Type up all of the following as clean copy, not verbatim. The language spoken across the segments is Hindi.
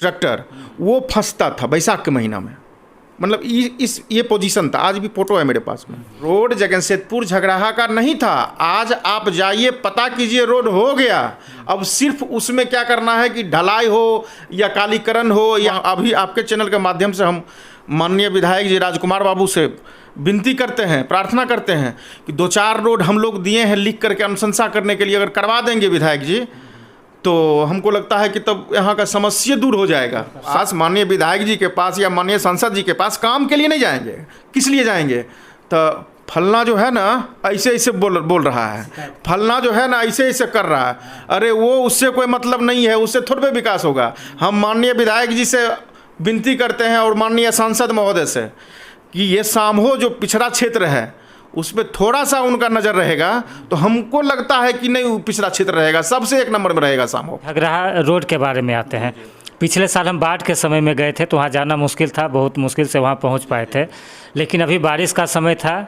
ट्रैक्टर वो फंसता था बैसाख के महीना में। मतलब ये पोजीशन था, आज भी फोटो है मेरे पास में। रोड जगनसेतपुर झगराहा का नहीं था। आज आप जाइए पता कीजिए, रोड हो गया। अब सिर्फ उसमें क्या करना है कि ढलाई हो या कालीकरण हो, या अभी आपके चैनल के माध्यम से हम माननीय विधायक जी राजकुमार बाबू से विनती करते हैं, प्रार्थना करते हैं कि 2-4 रोड हम लोग दिए हैं लिख करके अनुशंसा करने के लिए, अगर करवा देंगे विधायक जी तो हमको लगता है कि तब यहाँ का समस्या दूर हो जाएगा। आज माननीय विधायक जी के पास या माननीय सांसद जी के पास काम के लिए नहीं जाएंगे, किस लिए जाएंगे? तो फलना जो है ना ऐसे ऐसे बोल रहा है, फलना जो है ना ऐसे ऐसे कर रहा है, अरे वो उससे कोई मतलब नहीं है, उससे थोड़े विकास होगा। हम माननीय विधायक जी से विनती करते हैं और माननीय सांसद महोदय से कि ये सामहो जो पिछड़ा क्षेत्र है उसमें थोड़ा सा उनका नज़र रहेगा तो हमको लगता है कि नहीं पिछड़ा क्षेत्र रहेगा, सबसे 1 नंबर में रहेगा सामहो। झगराहा रोड के बारे में आते हैं। पिछले साल हम बाढ़ के समय में गए थे तो वहाँ जाना मुश्किल था, बहुत मुश्किल से वहाँ पहुँच पाए थे। लेकिन अभी बारिश का समय था,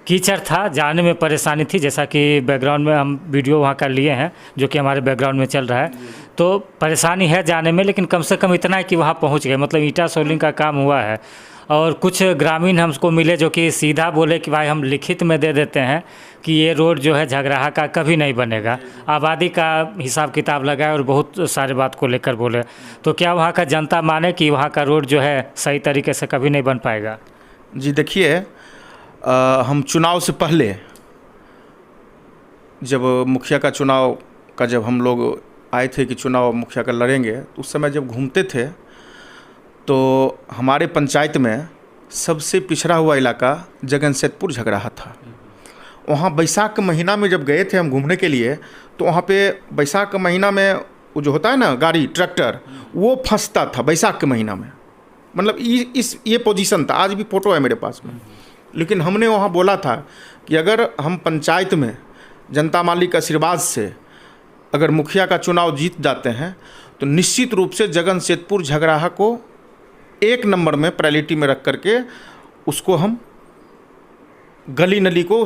कीचड़ था, जाने में परेशानी थी। जैसा कि बैकग्राउंड में हम वीडियो वहाँ का लिए हैं जो कि हमारे बैकग्राउंड में चल रहा है, तो परेशानी है जाने में, लेकिन कम से कम इतना है कि वहाँ पहुँच गए। मतलब ईंटा सोलिंग का काम हुआ है। और कुछ ग्रामीण हमको मिले जो कि सीधा बोले कि भाई हम लिखित में दे देते हैं कि ये रोड जो है झगराहा का कभी नहीं बनेगा। आबादी का हिसाब किताब लगाए और बहुत सारे बात को लेकर बोले। तो क्या वहाँ का जनता माने कि वहाँ का रोड जो है सही तरीके से कभी नहीं बन पाएगा? जी देखिए, हम चुनाव से पहले जब मुखिया का चुनाव का जब हम लोग आए थे कि चुनाव मुखिया का लड़ेंगे, तो उस समय जब घूमते थे तो हमारे पंचायत में सबसे पिछड़ा हुआ इलाका जगनसेतपुर झगराहा था। वहाँ बैसाख के महीना में जब गए थे हम घूमने के लिए, तो वहाँ पे बैसाख के महीना में वो जो होता है ना गाड़ी ट्रैक्टर, वो फंसता था बैसाख के महीना में। मतलब ये पोजीशन था, आज भी फोटो है मेरे पास में। लेकिन हमने वहाँ बोला था कि अगर हम पंचायत में जनता माली के आशीर्वाद से अगर मुखिया का चुनाव जीत जाते हैं तो निश्चित रूप से जगनसेतपुर झगराहा को 1 नंबर में प्रायोरिटी में रख करके उसको हम गली नली को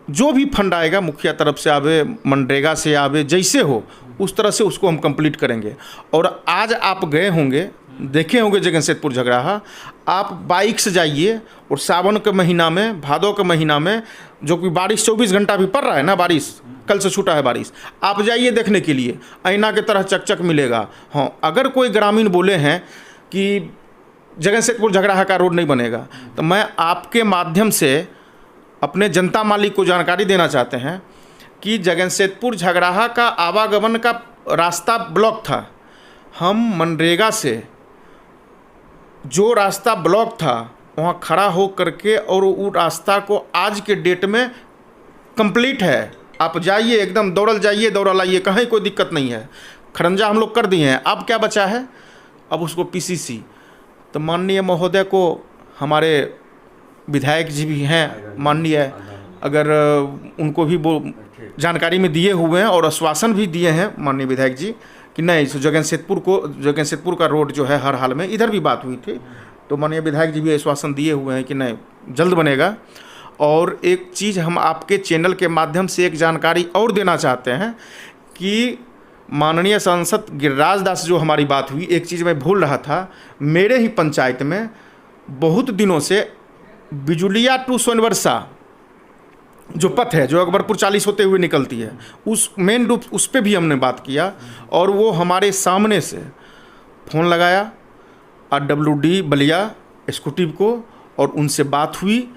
जो भी फंड आएगा मुखिया तरफ से आवे, मनरेगा से आवे, जैसे हो उस तरह से उसको हम कंप्लीट करेंगे। और आज आप गए होंगे, देखे होंगे जगनसेतपुर झगराहा, आप बाइक से जाइए और सावन के महीना में, भादों के महीना में, जो कि बारिश 24 घंटा भी पड़ रहा है ना, बारिश कल से छूटा है बारिश, आप जाइए देखने के लिए, आईना की तरह चकचक मिलेगा। हाँ, अगर कोई ग्रामीण बोले हैं कि जगनसेतपुर झगराहा का रोड नहीं बनेगा, तो मैं आपके माध्यम से अपने जनता मालिक को जानकारी देना चाहते हैं कि जगनसेतपुर झगराहा का आवागमन का रास्ता ब्लॉक था। हम मनरेगा से जो रास्ता ब्लॉक था वहाँ खड़ा हो करके और वो रास्ता को आज के डेट में कंप्लीट है। आप जाइए, एकदम दौड़ल जाइए, दौड़ल आइए, कहीं कोई दिक्कत नहीं है। खरंजा हम लोग कर दिए हैं, अब क्या बचा है? अब उसको पीसीसी। तो माननीय महोदय को, हमारे विधायक जी भी हैं माननीय, अगर उनको भी वो जानकारी में दिए हुए हैं और आश्वासन भी दिए हैं माननीय विधायक जी कि नहीं, जगनसेतपुर का रोड जो है हर हाल में, इधर भी बात हुई थी तो माननीय विधायक जी भी आश्वासन दिए हुए हैं कि नहीं जल्द बनेगा। और एक चीज़ हम आपके चैनल के माध्यम से एक जानकारी और देना चाहते हैं कि माननीय सांसद गिरिराज दास जो हमारी बात हुई, एक चीज़ मैं भूल रहा था, मेरे ही पंचायत में बहुत दिनों से बिजुलिया टू सोनवर्षा जो पथ है, जो अकबरपुर 40 होते हुए निकलती है, उस मेन रूप उस पर भी हमने बात किया और वो हमारे सामने से फ़ोन लगाया RWD बलिया एग्जीक्यूटिव को और उनसे बात हुई,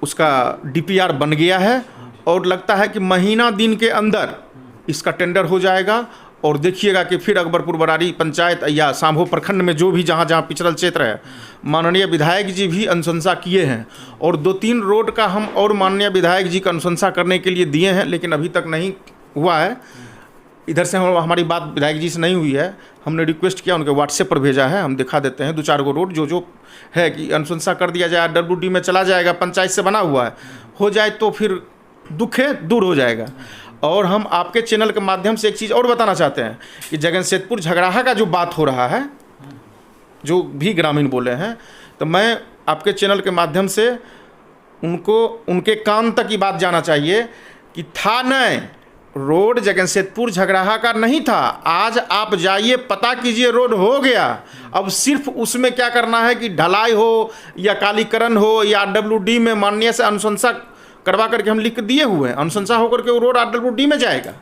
उसका DPR बन गया है और लगता है कि महीना दिन के अंदर इसका टेंडर हो जाएगा। और देखिएगा कि फिर अकबरपुर बरारी पंचायत या सामहो प्रखंड में जो भी जहाँ जहाँ पिछड़ल क्षेत्र है, माननीय विधायक जी भी अनुशंसा किए हैं और 2-3 रोड का हम और माननीय विधायक जी का अनुशंसा करने के लिए दिए हैं, लेकिन अभी तक नहीं हुआ है। इधर से हमारी बात विधायक जी से नहीं हुई है, हमने रिक्वेस्ट किया, उनके व्हाट्सएप पर भेजा है, हम दिखा देते हैं 2-4 गो रोड जो है कि अनुशंसा कर दिया जाए, RWD में चला जाएगा, पंचायत से बना हुआ है, हो जाए तो फिर दुख है दूर हो जाएगा। और हम आपके चैनल के माध्यम से एक चीज़ और बताना चाहते हैं कि जगनसेतपुर झगराहा का जो बात हो रहा है, जो भी ग्रामीण बोले हैं, तो मैं आपके चैनल के माध्यम से उनको उनके कान तक की बात जाना चाहिए कि था नहीं, रोड जगनसेतपुर झगराहा का नहीं था। आज आप जाइए, पता कीजिए, रोड हो गया। अब सिर्फ उसमें क्या करना है कि ढलाई हो या कालीकरण हो या RWD में माननीय से अनुशंसा करवा करके हम लिख दिए हुए हैं, अनुशंसा होकर के वो रोड RWD में जाएगा।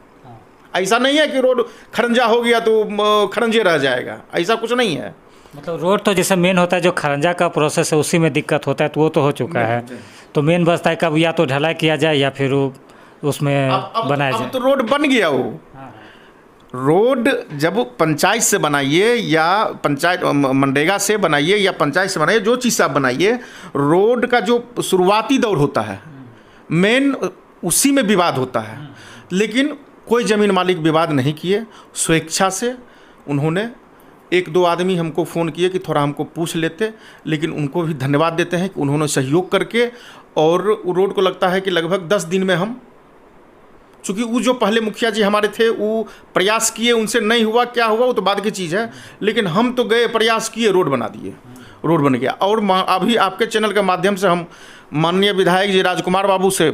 ऐसा नहीं है कि रोड खरंजा हो गया तो खरंजे रह जाएगा, ऐसा कुछ नहीं है। मतलब रोड तो जैसे मेन होता है, जो खरंजा का प्रोसेस है उसी में दिक्कत होता है, तो वो तो हो चुका है। तो मेन बचता है कब या तो ढलाई किया जाए या फिर उसमें बनाया जाए। अब तो रोड बन गया। वो रोड जब पंचायत से बनाइए या पंचायत मनरेगा से बनाइए या पंचायत से बनाइए, जो चीज़ से आप बनाइए, रोड का जो शुरुआती दौर होता है मेन, उसी में विवाद होता है। लेकिन कोई ज़मीन मालिक विवाद नहीं किए, स्वेच्छा से उन्होंने, एक दो आदमी हमको फ़ोन किए कि थोड़ा हमको पूछ लेते, लेकिन उनको भी धन्यवाद देते हैं कि उन्होंने सहयोग करके, और रोड को लगता है कि लगभग 10 दिन में हम, चूँकि वो जो पहले मुखिया जी हमारे थे वो प्रयास किए, उनसे नहीं हुआ, क्या हुआ वो तो बाद की चीज़ है, लेकिन हम तो गए, प्रयास किए, रोड बना दिए, रोड बन गया। और अभी आपके चैनल के माध्यम से हम माननीय विधायक जी राजकुमार बाबू से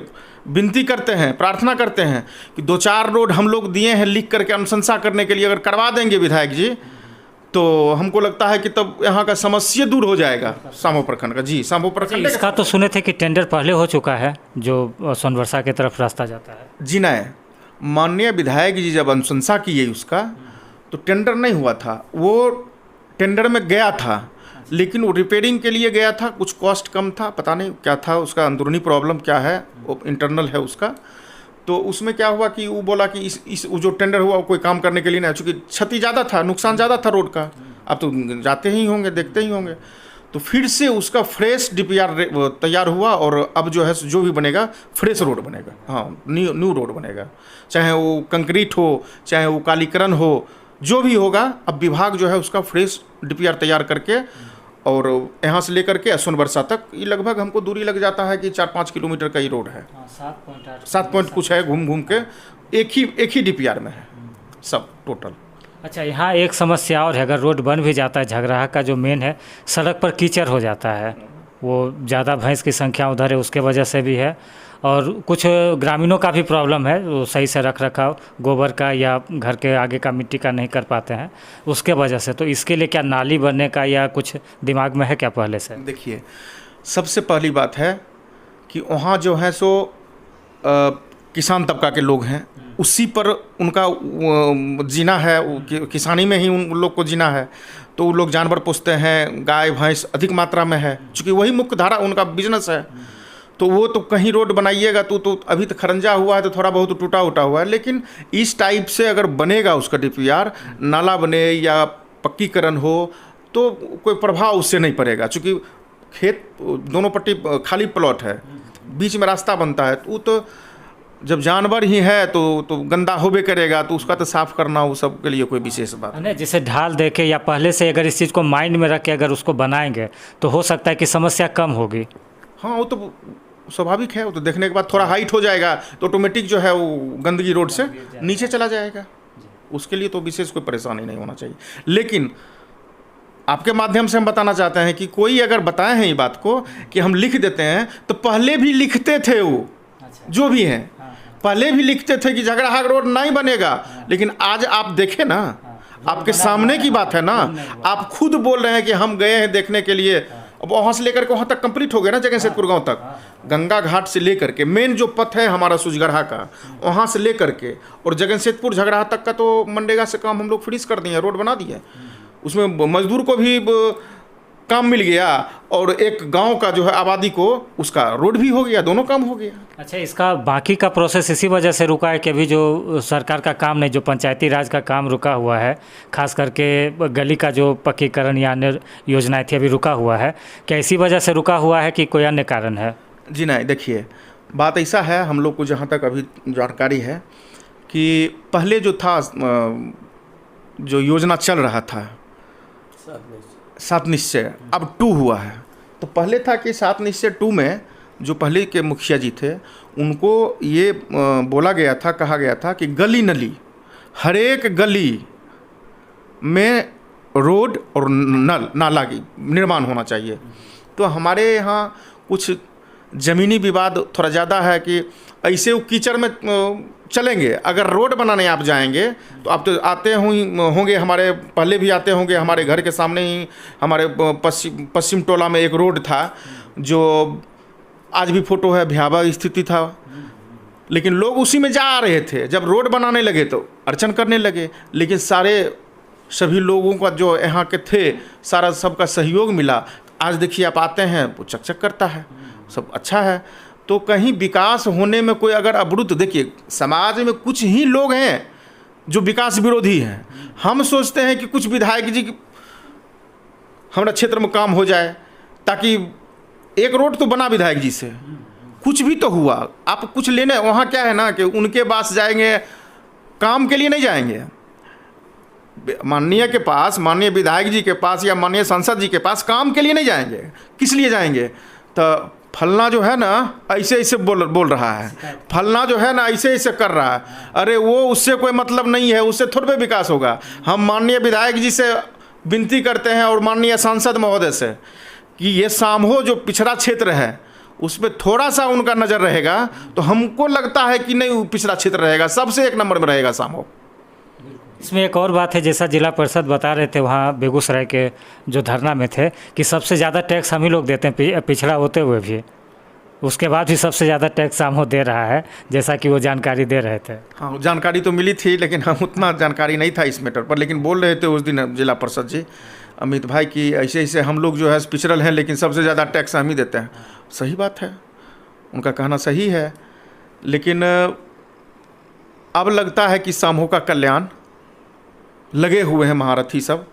विनती करते हैं, प्रार्थना करते हैं कि 2-4 रोड हम लोग दिए हैं लिख करके अनुशंसा करने के लिए, अगर करवा देंगे विधायक जी तो हमको लगता है कि तब यहाँ का समस्या दूर हो जाएगा सामो प्रखंड का। जी, सामो प्रखंड इसका तो सुने थे कि टेंडर पहले हो चुका है, जो सोनवर्षा की तरफ रास्ता जाता है। जी नहीं, माननीय विधायक जी जब अनुशंसा किए उसका, तो टेंडर नहीं हुआ था, वो टेंडर में गया था, लेकिन वो रिपेयरिंग के लिए गया था, कुछ कॉस्ट कम था, पता नहीं क्या था उसका, अंदरूनी प्रॉब्लम क्या है, वो इंटरनल है उसका। तो उसमें क्या हुआ कि वो बोला कि इस जो टेंडर हुआ वो कोई काम करने के लिए नहीं, चूँकि क्षति ज़्यादा था, नुकसान ज़्यादा था रोड का। आप तो जाते ही होंगे, देखते ही होंगे। तो फिर से उसका फ्रेश DPR तैयार हुआ, और अब जो है जो भी बनेगा फ्रेश रोड बनेगा। हाँ, न्यू रोड बनेगा, चाहे वो कंक्रीट हो, चाहे वो कालीकरण हो, जो भी होगा। अब विभाग जो है उसका फ्रेश DPR तैयार करके, और यहाँ से लेकर के सोनवर्षा तक ये लगभग हमको दूरी लग जाता है कि 4-5 किलोमीटर का ही रोड है। 7 पॉइंट कुछ है, घूम घूम के एक ही DPR में है सब टोटल। अच्छा, यहाँ एक समस्या और है, अगर रोड बन भी जाता है, झगराहा का जो मेन है, सड़क पर कीचड़ हो जाता है, वो ज़्यादा भैंस की संख्या उधर है, उसके वजह से भी है, और कुछ ग्रामीणों का भी प्रॉब्लम है, वो सही से रख रखाव गोबर का या घर के आगे का मिट्टी का नहीं कर पाते हैं, उसके वजह से। तो इसके लिए क्या नाली बनने का या कुछ दिमाग में है क्या पहले से? देखिए, सबसे पहली बात है कि वहाँ जो है सो किसान तबका के लोग हैं, उसी पर उनका जीना है, किसानी में ही उन लोग को जीना है। तो वो लोग जानवर पोसते हैं, गाय भैंस अधिक मात्रा में है, चूँकि वही मुख्य धारा उनका बिजनेस है। तो वो तो कहीं रोड बनाइएगा तो अभी तो खरंजा हुआ है, तो थोड़ा बहुत टूटा उटा हुआ है, लेकिन इस टाइप से अगर बनेगा उसका DPR, नाला बने या पक्कीकरण हो, तो कोई प्रभाव उससे नहीं पड़ेगा। चूँकि खेत दोनों पट्टी खाली प्लॉट है, बीच में रास्ता बनता है, तो तो जब जानवर ही है तो गंदा होबे करेगा, तो उसका तो साफ़ करना वो सब के लिए कोई विशेष बात नहीं। जैसे ढाल देके या पहले से अगर इस चीज़ को माइंड में रख के अगर उसको बनाएंगे तो हो सकता है कि समस्या कम होगी। हाँ, वो तो स्वाभाविक है, वो तो देखने के बाद थोड़ा हाइट हो जाएगा तो ऑटोमेटिक जो है वो गंदगी रोड से नीचे चला जाएगा, उसके लिए तो विशेष कोई परेशानी नहीं होना चाहिए। लेकिन आपके माध्यम से हम बताना चाहते हैं कि कोई अगर बताए हैं ये बात को कि हम लिख देते हैं, तो पहले भी लिखते थे वो जो भी हैं, पहले भी लिखते थे कि झगराहा रोड नहीं बनेगा, लेकिन आज आप देखें ना, आपके सामने की बात है ना, आप खुद बोल रहे हैं कि हम गए हैं देखने के लिए। अब वहाँ से लेकर के वहाँ तक कंप्लीट हो गया ना, जगनसेतपुर गांव तक, गंगा घाट से लेकर के मेन जो पथ है हमारा सुजगढ़ा का, वहाँ से लेकर के और जगनसेतपुर झगराहा तक का तो मनरेगा से काम हम लोग फ्रीज कर दिए, रोड बना दिए। उसमें मजदूर को भी काम मिल गया और एक गांव का जो है आबादी को उसका रोड भी हो गया, दोनों काम हो गया। अच्छा, इसका बाकी का प्रोसेस इसी वजह से रुका है कि अभी जो सरकार का काम नहीं, जो पंचायती राज का काम रुका हुआ है, खास करके गली का जो पक्कीकरण या अन्य योजनाएं थी अभी रुका हुआ है, क्या इसी वजह से रुका हुआ है कि कोई अन्य कारण है? जी नहीं, देखिए बात ऐसा है, हम लोग को जहाँ तक अभी जानकारी है कि पहले जो था जो योजना चल रहा था 7 निश्चय, अब 2 हुआ है। तो पहले था कि 7 निश्चय 2 में जो पहले के मुखिया जी थे उनको ये बोला गया था, कहा गया था कि गली नली, हर एक गली में रोड और नाला की निर्माण होना चाहिए। तो हमारे यहाँ कुछ ज़मीनी विवाद थोड़ा ज़्यादा है कि ऐसे वो कीचड़ में चलेंगे। अगर रोड बनाने आप जाएंगे तो आप तो आते होंगे, हमारे पहले भी आते होंगे, हमारे घर के सामने ही हमारे पश्चिम टोला में एक रोड था जो आज भी फोटो है, भयावह स्थिति था, लेकिन लोग उसी में जा रहे थे। जब रोड बनाने लगे तो अड़चन करने लगे, लेकिन सभी लोगों का जो यहाँ के थे सारा सबका सहयोग मिला। आज देखिए आप आते हैं वो चकचक करता है, सब अच्छा है। तो कहीं विकास होने में कोई अगर अवरुद्ध, देखिए समाज में कुछ ही लोग हैं जो विकास विरोधी हैं। हम सोचते हैं कि कुछ विधायक जी हमारा क्षेत्र में काम हो जाए, ताकि एक रोड तो बना विधायक जी से, कुछ भी तो हुआ। आप कुछ लेने वहाँ क्या है ना कि उनके पास जाएंगे, काम के लिए नहीं जाएंगे। माननीय के पास, माननीय विधायक जी के पास या माननीय सांसद जी के पास काम के लिए नहीं जाएंगे। किस लिए जाएंगे? तो फलना जो है ना ऐसे ऐसे बोल रहा है, फलना जो है ना ऐसे ऐसे कर रहा है, अरे वो उससे कोई मतलब नहीं है, उससे थोड़े पे विकास होगा। हम माननीय विधायक जी से विनती करते हैं और माननीय सांसद महोदय से कि ये सामहो जो पिछड़ा क्षेत्र है उसमें थोड़ा सा उनका नज़र रहेगा तो हमको लगता है कि नहीं पिछड़ा क्षेत्र रहेगा, सबसे एक नंबर में रहेगा सामहो। इसमें एक और बात है, जैसा जिला परिषद बता रहे थे वहाँ बेगूसराय के जो धरना में थे कि सबसे ज़्यादा टैक्स हम ही लोग देते हैं, पिछड़ा होते हुए भी, उसके बाद भी सबसे ज़्यादा टैक्स सामहो दे रहा है, जैसा कि वो जानकारी दे रहे थे। हाँ, जानकारी तो मिली थी, लेकिन हम उतना जानकारी नहीं था इस मैटर पर। लेकिन बोल रहे थे उस दिन जिला परिषद जी अमित भाई कि ऐसे ऐसे हम लोग जो है पिछड़ल हैं, लेकिन सबसे ज़्यादा टैक्स हम ही देते हैं। सही बात है, उनका कहना सही है, लेकिन अब लगता है कि सामहो का कल्याण लगे हुए हैं महारथी सब।